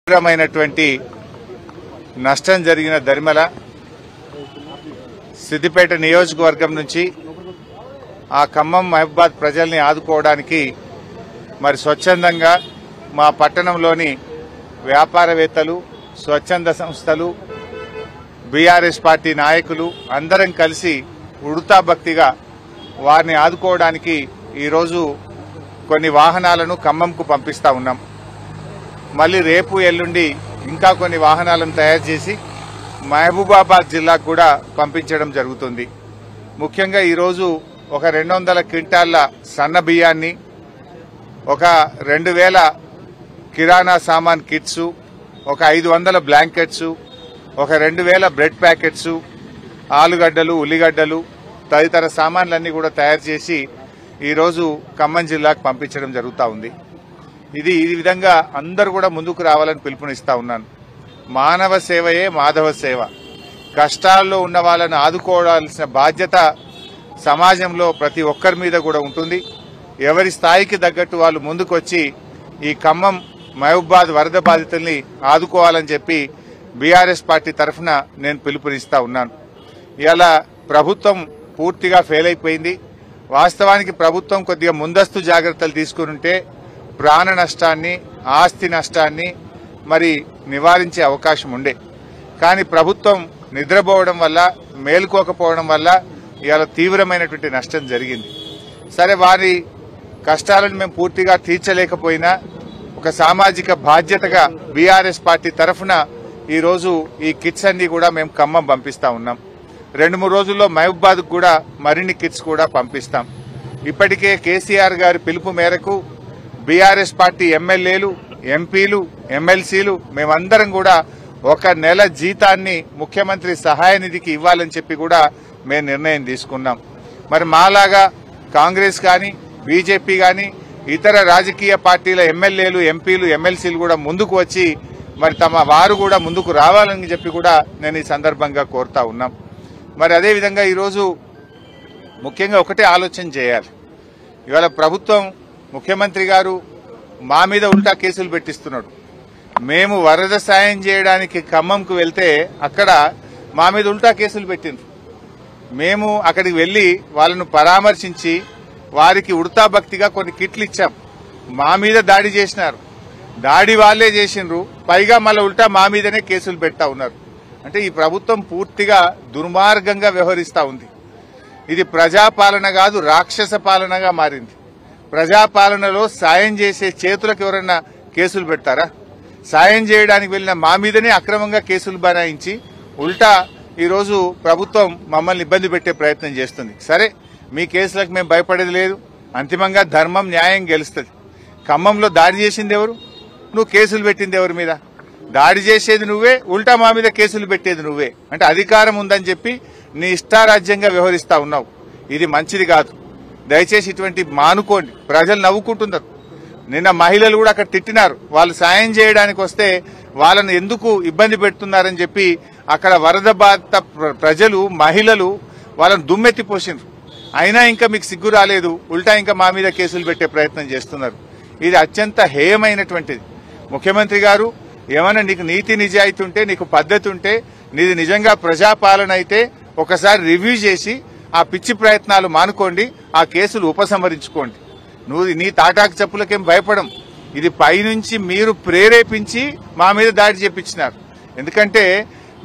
తీవ్రమైనటువంటి నష్టం జరిగిన దరిమల సిద్దిపేట నియోజకవర్గం నుంచి ఆ ఖమ్మం మహబూబాద్ ప్రజల్ని ఆదుకోవడానికి మరి స్వచ్ఛందంగా మా పట్టణంలోని వ్యాపారవేత్తలు, స్వచ్ఛంద సంస్థలు, బీఆర్ఎస్ పార్టీ నాయకులు అందరం కలిసి ఉడతా భక్తిగా వారిని ఆదుకోవడానికి ఈరోజు కొన్ని వాహనాలను ఖమ్మంకు పంపిస్తా ఉన్నాం. మళ్ళీ రేపు ఎల్లుండి ఇంకా కొన్ని వాహనాలను తయారు చేసి మహబూబాబాద్ జిల్లాకు కూడా పంపించడం జరుగుతుంది. ముఖ్యంగా ఈరోజు ఒక 200 క్వింటాళ్ల సన్న బియ్యాన్ని, ఒక 2000 కిరాణా సామాన్ కిట్స్, ఒక 500 బ్లాంకెట్స్, ఒక 2000 బ్రెడ్ ప్యాకెట్స్, ఆలుగడ్డలు, ఉల్లిగడ్డలు తదితర సామాన్లన్నీ కూడా తయారు చేసి ఈరోజు ఖమ్మం జిల్లాకు పంపించడం జరుగుతూ ఉంది. ఈ విధంగా అందరూ కూడా ముందుకు రావాలని పిలుపునిస్తా ఉన్నాను. మానవ సేవయే మాధవ సేవ. కష్టాల్లో ఉన్న వాళ్ళని ఆదుకోవాల్సిన బాధ్యత సమాజంలో ప్రతి ఒక్కరి మీద కూడా ఉంటుంది. ఎవరి స్థాయికి తగ్గట్టు వాళ్ళు ముందుకొచ్చి ఈ ఖమ్మం మహబూబాద్ వరద బాధితుల్ని ఆదుకోవాలని చెప్పి బీఆర్ఎస్ పార్టీ తరఫున నేను పిలుపునిస్తా ఉన్నాను. ఇలా ప్రభుత్వం పూర్తిగా ఫెయిల్ అయిపోయింది. వాస్తవానికి ప్రభుత్వం కొద్దిగా ముందస్తు జాగ్రత్తలు తీసుకుని ప్రాణ నష్టాన్ని, ఆస్తి నష్టాన్ని మరి నివారించే అవకాశం ఉండే. కానీ ప్రభుత్వం నిద్రపోవడం వల్ల, మేలుకోకపోవడం వల్ల ఇవాళ తీవ్రమైనటువంటి నష్టం జరిగింది. సరే, వారి కష్టాలను మేము పూర్తిగా తీర్చలేకపోయినా ఒక సామాజిక బాధ్యతగా బీఆర్ఎస్ పార్టీ తరఫున ఈరోజు ఈ కిట్స్ అన్ని కూడా మేము ఖమ్మం పంపిస్తా ఉన్నాం. 2-3 రోజుల్లో మహబూబాద్ కూడా మరిన్ని కిట్స్ కూడా పంపిస్తాం. ఇప్పటికే కేసీఆర్ గారి పిలుపు మేరకు బీఆర్ఎస్ పార్టీ ఎమ్మెల్యేలు, ఎంపీలు, ఎమ్మెల్సీలు మేమందరం కూడా 1 నెల జీతాన్ని ముఖ్యమంత్రి సహాయ నిధికి ఇవ్వాలని చెప్పి కూడా మేము నిర్ణయం తీసుకున్నాం. మరి మాలాగా కాంగ్రెస్ కానీ, బీజేపీ కానీ, ఇతర రాజకీయ పార్టీల ఎమ్మెల్యేలు, ఎంపీలు, ఎమ్మెల్సీలు కూడా ముందుకు వచ్చి మరి తమ వారు కూడా ముందుకు రావాలని చెప్పి కూడా నేను ఈ సందర్భంగా కోరుతా ఉన్నాం. మరి అదేవిధంగా ఈరోజు ముఖ్యంగా ఒకటే ఆలోచన చేయాలి. ఇవాళ ప్రభుత్వం, ముఖ్యమంత్రి గారు మా మీద ఉల్టా కేసులు పెట్టిస్తున్నాడు. మేము వరద సాయం చేయడానికి ఖమ్మంకు వెళ్తే అక్కడ మా మీద ఉల్టా కేసులు పెట్టిండ్రు. మేము అక్కడికి వెళ్లి వాళ్ళను పరామర్శించి వారికి ఉడతా భక్తిగా కొన్ని కిట్లు ఇచ్చాం. మా మీద దాడి చేసినారు. దాడి వాళ్లే చేసిండ్రు. పైగా మళ్ళీ ఉల్టా మా మీదనే కేసులు పెడతా ఉన్నారు. అంటే ఈ ప్రభుత్వం పూర్తిగా దుర్మార్గంగా వ్యవహరిస్తా ఉంది. ఇది ప్రజాపాలన కాదు, రాక్షస పాలనగా మారింది. ప్రజాపాలనలో సాయం చేసే చేతులకు ఎవరన్నా కేసులు పెడతారా? సాయం చేయడానికి వెళ్లిన మా మీదనే అక్రమంగా కేసులు బనాయించి ఉల్టా ఈరోజు ప్రభుత్వం మమ్మల్ని ఇబ్బంది పెట్టే ప్రయత్నం చేస్తుంది. సరే, మీ కేసులకు మేము భయపడేది లేదు. అంతిమంగా ధర్మం, న్యాయం గెలుస్తుంది. ఖమ్మంలో దాడి చేసింది ఎవరు? నువ్వు కేసులు పెట్టింది ఎవరి మీద? దాడి చేసేది నువ్వే, ఉల్టా మా మీద కేసులు పెట్టేది నువ్వే. అంటే అధికారం ఉందని చెప్పి నీ ఇష్టారాజ్యంగా వ్యవహరిస్తా ఉన్నావు. ఇది మంచిది కాదు. దయచేసి ఇటువంటి మానుకోండి. ప్రజలు నవ్వుకుంటున్నారు. నిన్న మహిళలు కూడా అక్కడ తిట్టినారు. వాళ్ళు సాయం చేయడానికి వస్తే వాళ్ళను ఎందుకు ఇబ్బంది పెడుతున్నారని చెప్పి అక్కడ వరద బాధిత ప్రజలు, మహిళలు వాళ్ళను దుమ్మెత్తిపోసినారు. అయినా ఇంకా మీకు సిగ్గు రాలేదు. ఉల్టా ఇంకా మా మీద కేసులు పెట్టే ప్రయత్నం చేస్తున్నారు. ఇది అత్యంత హేయమైనటువంటిది. ముఖ్యమంత్రి గారు, ఏమైనా నీకు నీతి నిజాయితీ ఉంటే, నీకు పద్ధతి ఉంటే, నీది నిజంగా ప్రజాపాలన అయితే ఒకసారి రివ్యూ చేసి ఆ పిచ్చి ప్రయత్నాలు మానుకోండి, ఆ కేసులు ఉపసంహరించుకోండి. నువ్వు నీ తాటాకు చెప్పులకేం భయపడం. ఇది పైనుంచి మీరు ప్రేరేపించి మా మీద దాడి చేపించినారు. ఎందుకంటే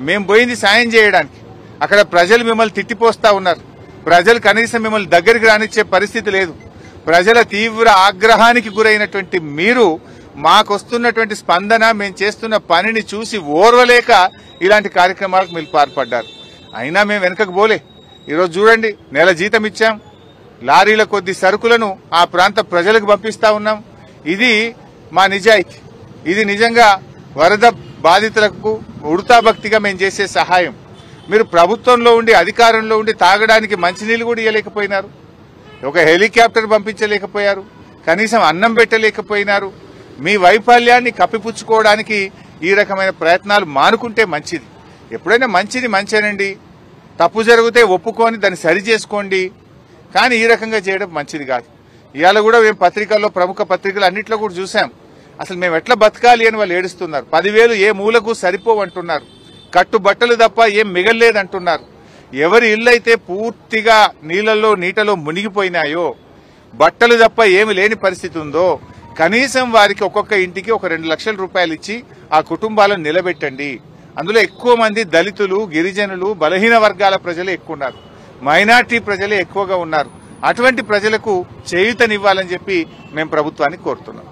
మేము పోయింది సాయం చేయడానికి. అక్కడ ప్రజలు మిమ్మల్ని తిట్టిపోస్తా ఉన్నారు. ప్రజలు కనీసం మిమ్మల్ని దగ్గరికి రానిచ్చే పరిస్థితి లేదు. ప్రజల తీవ్ర ఆగ్రహానికి గురైనటువంటి మీరు మాకొస్తున్నటువంటి స్పందన, మేము చేస్తున్న పనిని చూసి ఓర్వలేక ఇలాంటి కార్యక్రమాలకు మీరు పాల్పడ్డారు. అయినా మేము వెనకకు పోలే. ఈరోజు చూడండి, నెల జీతం ఇచ్చాం. లారీల కొద్ది సరుకులను ఆ ప్రాంత ప్రజలకు పంపిస్తా ఉన్నాం. ఇది మా నిజాయితీ. ఇది నిజంగా వరద బాధితులకు ఉడతా భక్తిగా మేము చేసే సహాయం. మీరు ప్రభుత్వంలో ఉండి, అధికారంలో ఉండి తాగడానికి మంచినీళ్ళు కూడా ఇవ్వలేకపోయినారు. ఒక హెలికాప్టర్ పంపించలేకపోయారు. కనీసం అన్నం పెట్టలేకపోయినారు. మీ వైఫల్యాన్ని కప్పిపుచ్చుకోవడానికి ఈ రకమైన ప్రయత్నాలు మానుకుంటే మంచిది. ఎప్పుడైనా మంచిది మంచేనండి. తప్పు జరిగితే ఒప్పుకొని దాన్ని సరి చేసుకోండి. కానీ ఈ రకంగా చేయడం మంచిది కాదు. ఇవాళ కూడా మేము పత్రికల్లో, ప్రముఖ పత్రికలు అన్నింటిలో కూడా చూసాం. అసలు మేము ఎట్లా బతకాలి అని వాళ్ళు ఏడుస్తున్నారు. 10,000 ఏ మూలకు సరిపోవంటున్నారు. కట్టుబట్టలు తప్ప ఏం మిగల్లేదంటున్నారు. ఎవరి ఇల్లు అయితే పూర్తిగా నీటలో మునిగిపోయినాయో, బట్టలు తప్ప ఏమి లేని పరిస్థితి ఉందో, కనీసం వారికి ఒక్కొక్క ఇంటికి ఒక 2 లక్షల రూపాయలు ఇచ్చి ఆ కుటుంబాలను నిలబెట్టండి. అందులో ఎక్కువ మంది దళితులు, గిరిజనులు, బలహీన వర్గాల ప్రజలే ఎక్కువ ఉన్నారు. మైనార్టీ ప్రజలే ఎక్కువగా ఉన్నారు. అటువంటి ప్రజలకు చేయూతనివ్వాలని చెప్పి మేము ప్రభుత్వాన్ని కోరుతున్నాం.